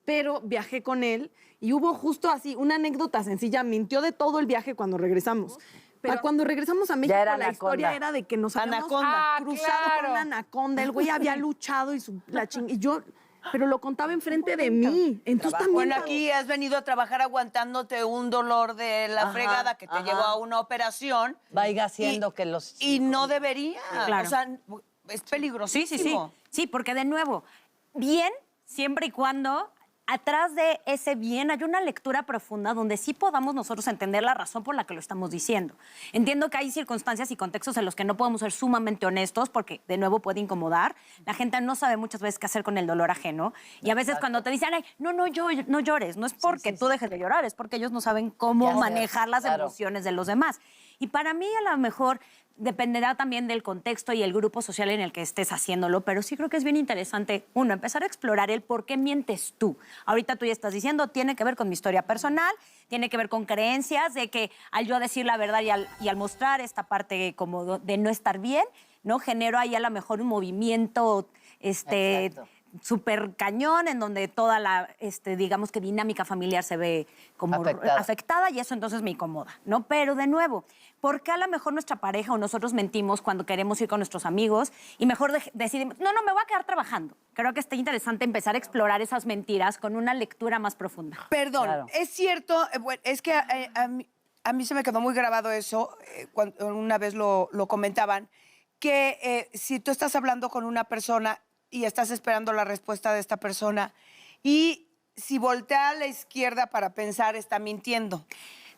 pero viajé con él y hubo justo así una anécdota sencilla. Mintió de todo el viaje cuando regresamos. Pero cuando regresamos a México, era la historia era de que nos habíamos cruzado con una anaconda. El güey había luchado y y yo... Pero lo contaba enfrente de mí. Entonces también... Bueno, aquí has venido a trabajar aguantándote un dolor de la fregada que te llevó a una operación. Vaya haciendo que los... Y no debería. Claro. O sea, es peligrosísimo. Sí, porque de nuevo, bien, siempre y cuando atrás de ese bien hay una lectura profunda donde sí podamos nosotros entender la razón por la que lo estamos diciendo. Entiendo que hay circunstancias y contextos en los que no podemos ser sumamente honestos porque, de nuevo, puede incomodar. La gente no sabe muchas veces qué hacer con el dolor ajeno. Y a veces cuando te dicen, ay, no llores, no es porque tú dejes de llorar, es porque ellos no saben cómo manejar las emociones de los demás. Y para mí, a lo mejor, dependerá también del contexto y el grupo social en el que estés haciéndolo, pero sí creo que es bien interesante, uno, empezar a explorar el por qué mientes tú. Ahorita tú ya estás diciendo, tiene que ver con mi historia personal, tiene que ver con creencias de que al yo decir la verdad y al mostrar esta parte como de no estar bien, ¿no? Genero ahí a lo mejor un movimiento, súper cañón, en donde toda la, digamos que dinámica familiar se ve como afectada y eso entonces me incomoda, ¿no? Pero de nuevo, ¿por qué a lo mejor nuestra pareja o nosotros mentimos cuando queremos ir con nuestros amigos y mejor decidimos, no, me voy a quedar trabajando? Creo que está interesante empezar a explorar esas mentiras con una lectura más profunda. Perdón, es cierto, es que a mí se me quedó muy grabado eso, cuando una vez lo comentaban, que si tú estás hablando con una persona y estás esperando la respuesta de esta persona y si voltea a la izquierda para pensar, está mintiendo.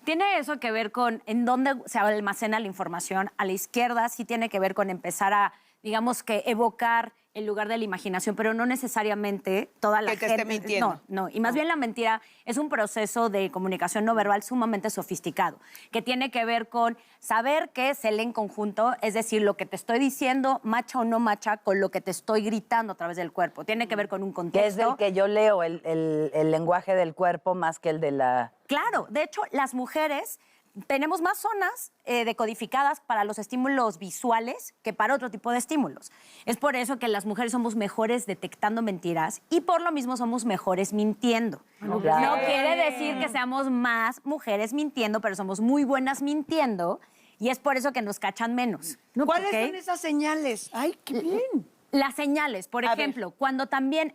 Tiene eso que ver con en dónde se almacena la información. A la izquierda sí tiene que ver con empezar a, digamos que, evocar el lugar de la imaginación, pero no necesariamente toda la gente... Que te esté mintiendo. No. Y más bien la mentira es un proceso de comunicación no verbal sumamente sofisticado, que tiene que ver con saber que se lee en conjunto, es decir, lo que te estoy diciendo macha o no macha con lo que te estoy gritando a través del cuerpo. Tiene que ver con un contexto. Que es del que yo leo, el lenguaje del cuerpo más que el de la... Claro, de hecho, las mujeres tenemos más zonas decodificadas para los estímulos visuales que para otro tipo de estímulos. Es por eso que las mujeres somos mejores detectando mentiras y por lo mismo somos mejores mintiendo. Claro. No quiere decir que seamos más mujeres mintiendo, pero somos muy buenas mintiendo y es por eso que nos cachan menos. ¿Cuáles son esas señales? ¡Ay, qué bien! Las señales, por ejemplo, cuando también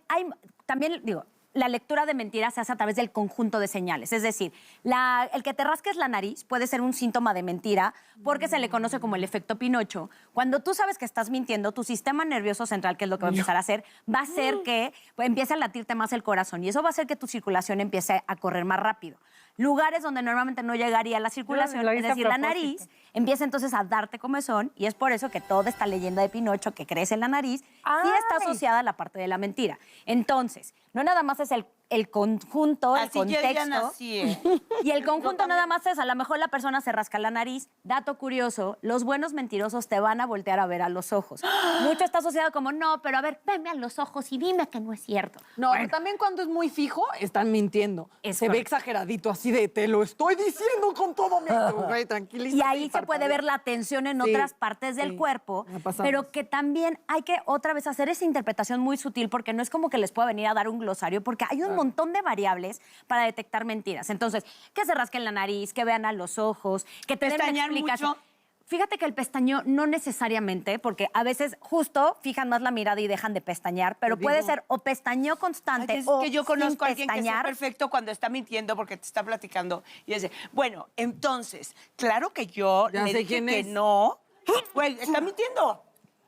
la lectura de mentiras se hace a través del conjunto de señales. Es decir, el que te rasques la nariz puede ser un síntoma de mentira porque se le conoce como el efecto Pinocho. Cuando tú sabes que estás mintiendo, tu sistema nervioso central, que es lo que va a empezar a hacer, va a hacer que empiece a latirte más el corazón y eso va a hacer que tu circulación empiece a correr más rápido. Lugares donde normalmente no llegaría la circulación, es decir, la nariz, empieza entonces a darte comezón y es por eso que toda esta leyenda de Pinocho que crece en la nariz sí está asociada a la parte de la mentira. Entonces, no nada más es el conjunto, el contexto. Y el conjunto nada más es, a lo mejor la persona se rasca la nariz. Dato curioso, los buenos mentirosos te van a voltear a ver a los ojos. Mucho está asociado como, no, pero a ver, veme a los ojos y dime que no es cierto. No, pero también cuando es muy fijo, están mintiendo. Se ve exageradito, así de, te lo estoy diciendo con todo mi... Güey, tranquilízate. Y ahí se puede ver la tensión en otras partes del cuerpo, pero que también hay que otra vez hacer esa interpretación muy sutil porque no es como que les pueda venir a dar un glosario porque hay un montón de variables para detectar mentiras. Entonces, que se rasquen la nariz, que vean a los ojos, que te den una explicación. Mucho. Fíjate que el pestañeo no necesariamente, porque a veces justo fijan más la mirada y dejan de pestañear, pero puede ser o pestañeo constante o que yo conozco a alguien que es pestañear. perfecto cuando está mintiendo porque te está platicando y dice, bueno, entonces, claro que yo ya le sé dije quién que es. no. Güey, está mintiendo.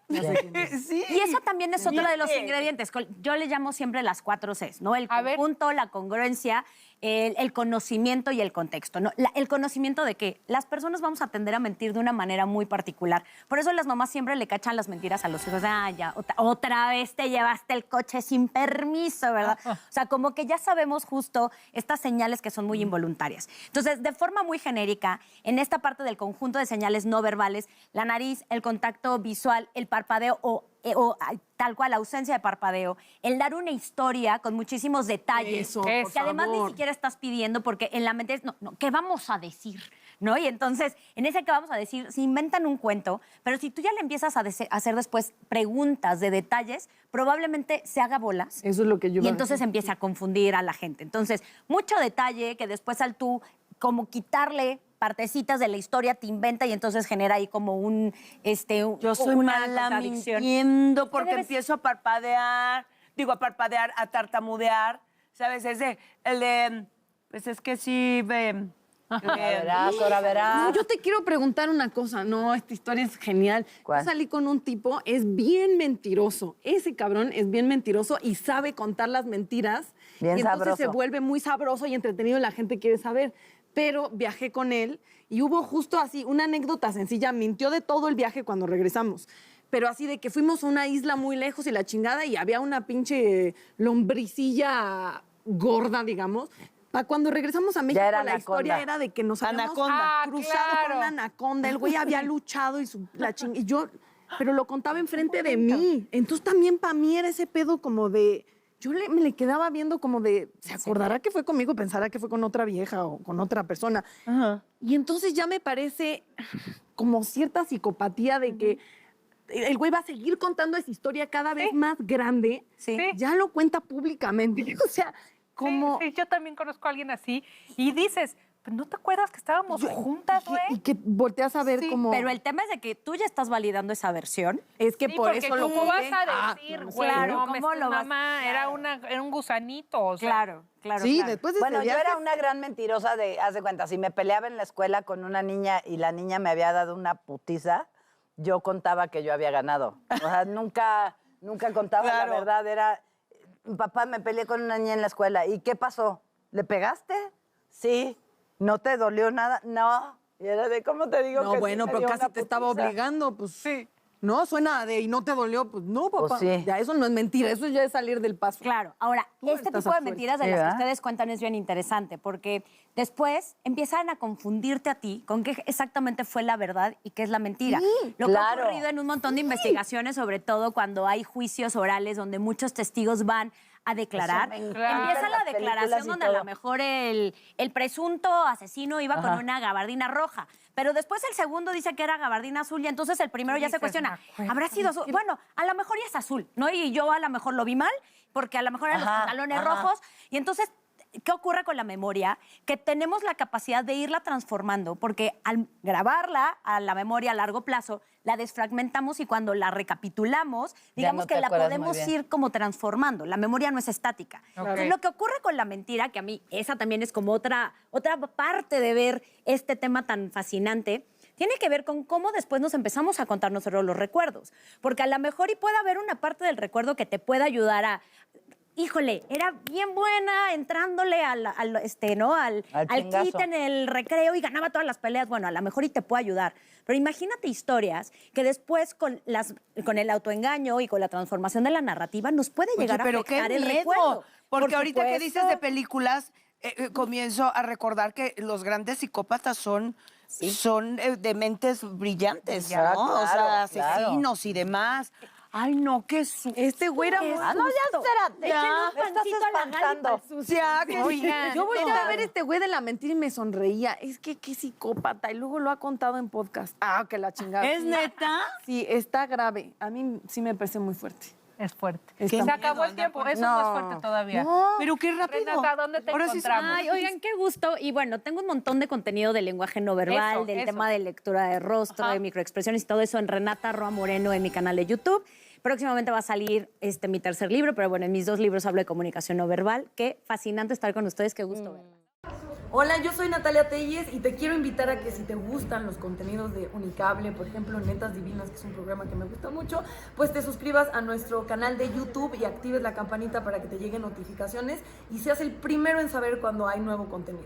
Sí. Y eso también es otro de los ingredientes. Yo le llamo siempre las 4 Cs, ¿no? El conjunto, la congruencia, el conocimiento y el contexto, ¿no? El conocimiento de que las personas vamos a tender a mentir de una manera muy particular. Por eso las mamás siempre le cachan las mentiras a los hijos. Ah, ya, otra vez te llevaste el coche sin permiso, ¿verdad? O sea, como que ya sabemos justo estas señales que son muy involuntarias. Entonces, de forma muy genérica, en esta parte del conjunto de señales no verbales, la nariz, el contacto visual, el parpadeo o tal cual, la ausencia de parpadeo, el dar una historia con muchísimos detalles, Eso, que por además favor. ni siquiera estás pidiendo porque en la mente es, no, ¿qué vamos a decir? ¿no? Y entonces, en ese que vamos a decir, se inventan un cuento, pero si tú ya le empiezas a hacer después preguntas de detalles, probablemente se haga bolas. Eso es lo que yo Y iba a entonces decir. empieza a confundir a la gente. Entonces, mucho detalle que después al tú como quitarle partecitas de la historia te inventa y entonces genera ahí como Yo soy una mala contradicción. mintiendo porque debes- empiezo a parpadear, a tartamudear, ¿sabes? Pues es que sí, Ahora verás, ahora verás. No, yo te quiero preguntar una cosa. No, esta historia es genial. ¿Cuál? Yo salí con un tipo, es bien mentiroso. Ese cabrón es bien mentiroso y sabe contar las mentiras. Bien y entonces sabroso. se vuelve muy sabroso y entretenido y la gente quiere saber. Pero viajé con él y hubo justo así una anécdota sencilla. Mintió de todo el viaje cuando regresamos. Pero así de que fuimos a una isla muy lejos y la chingada y había una pinche lombricilla gorda, digamos. Para cuando regresamos a México, era la anaconda. historia era de que nos habíamos Anaconda. cruzado con una anaconda. El güey había luchado y yo, pero lo contaba enfrente de mí. Entonces también para mí era ese pedo como de, me le quedaba viendo como de, ¿se acordará que fue conmigo? Pensará que fue con otra vieja o con otra persona. Y entonces ya me parece como cierta psicopatía de que el güey va a seguir contando esa historia cada vez más grande. Sí. Ya lo cuenta públicamente. O sea, como... Sí, yo también conozco a alguien así. Y dices, pues, ¿no te acuerdas que estábamos juntas, güey? Y que volteas a ver Sí, como... Pero el tema es de que tú ya estás validando esa versión. es que Sí, por porque eso lo ¿cómo vas puse. a decir, güey? claro, no, ¿cómo lo vas- mamá era un gusanito, o sea. Claro, claro. Sí, claro. después de Bueno, ese yo viaje... era una gran mentirosa de, haz de cuenta, si me peleaba en la escuela con una niña y la niña me había dado una putiza, yo contaba que yo había ganado. O sea, nunca contaba Claro. la verdad. Era, papá, me peleé con una niña en la escuela. ¿Y qué pasó? ¿Le pegaste? Sí. ¿No te dolió nada? No. Y era de, ¿cómo te digo que No, sí bueno, me pero dio casi una te estaba putiza? obligando, pues. Sí. No, suena de, ¿y no te dolió? Pues no, papá. Pues sí. Ya, eso no es mentira, eso ya es salir del paso. Claro. Ahora, Tú este estás tipo de afuera. mentiras de Sí, las que ¿verdad? ustedes cuentan es bien interesante porque después empiezan a confundirte a ti con qué exactamente fue la verdad y qué es la mentira. Lo que claro. ha ocurrido en un montón de investigaciones, sobre todo cuando hay juicios orales donde muchos testigos van a declarar. Eso me encanta, Empieza la las películas declaración y donde a todo. lo mejor el presunto asesino iba con una gabardina roja, pero después el segundo dice que era gabardina azul y entonces el primero ya se dices, cuestiona, "Me acuerdo". ¿habrá sido azul? Bueno, a lo mejor ya es azul, ¿no? Y yo a lo mejor lo vi mal porque a lo mejor eran los Ajá, pantalones ajá. rojos y entonces... ¿Qué ocurre con la memoria? Que tenemos la capacidad de irla transformando, porque al grabarla a la memoria a largo plazo, la desfragmentamos y cuando la recapitulamos, digamos no te que la acuerdas muy podemos bien. ir como transformando. La memoria no es estática. Entonces, lo que ocurre con la mentira, que a mí esa también es como otra parte de ver este tema tan fascinante, tiene que ver con cómo después nos empezamos a contar nosotros los recuerdos. Porque a lo mejor y puede haber una parte del recuerdo que te pueda ayudar a... Híjole, era bien buena entrándole ¿no? al chingazo. kit en el recreo y ganaba todas las peleas. Bueno, a lo mejor y te puede ayudar. Pero imagínate historias que después con el autoengaño y con la transformación de la narrativa nos puede llegar a pero qué afectar el miedo. recuerdo. Porque Por ahorita que dices de supuesto. películas, comienzo a recordar que los grandes psicópatas son de mentes brillantes, ¿no? Ah, O sea, claro, claro. asesinos y demás. Ay, no, qué Este güey era muy... Ah, no, ya, espérate. Échenle un Me estás pancito a la Gali espantando. pa'l sucio. Ya, que Oigan, Yo volteé a ver este güey de la mentira y me sonreía. Es que qué psicópata. Y luego lo ha contado en podcast. Ah, que la chingada. ¿Es Sí. neta? Sí, está grave. A mí sí me parece muy fuerte. Es fuerte. Está Se acabó el tiempo. Eso no es fuerte todavía. Pero qué rápido. Renata, ¿dónde te Ahora sí encontramos? Ay, oigan, qué gusto. Y bueno, tengo un montón de contenido de lenguaje no verbal, Eso, del eso. tema de lectura de rostro, de microexpresiones y todo eso en Renata Roa Moreno en mi canal de YouTube. Próximamente va a salir mi tercer libro, pero bueno, en mis 2 libros hablo de comunicación no verbal. Qué fascinante estar con ustedes, qué gusto verla. Hola, yo soy Natalia Telles y te quiero invitar a que si te gustan los contenidos de Unicable, por ejemplo, Netas Divinas, que es un programa que me gusta mucho, pues te suscribas a nuestro canal de YouTube y actives la campanita para que te lleguen notificaciones y seas el primero en saber cuando hay nuevo contenido.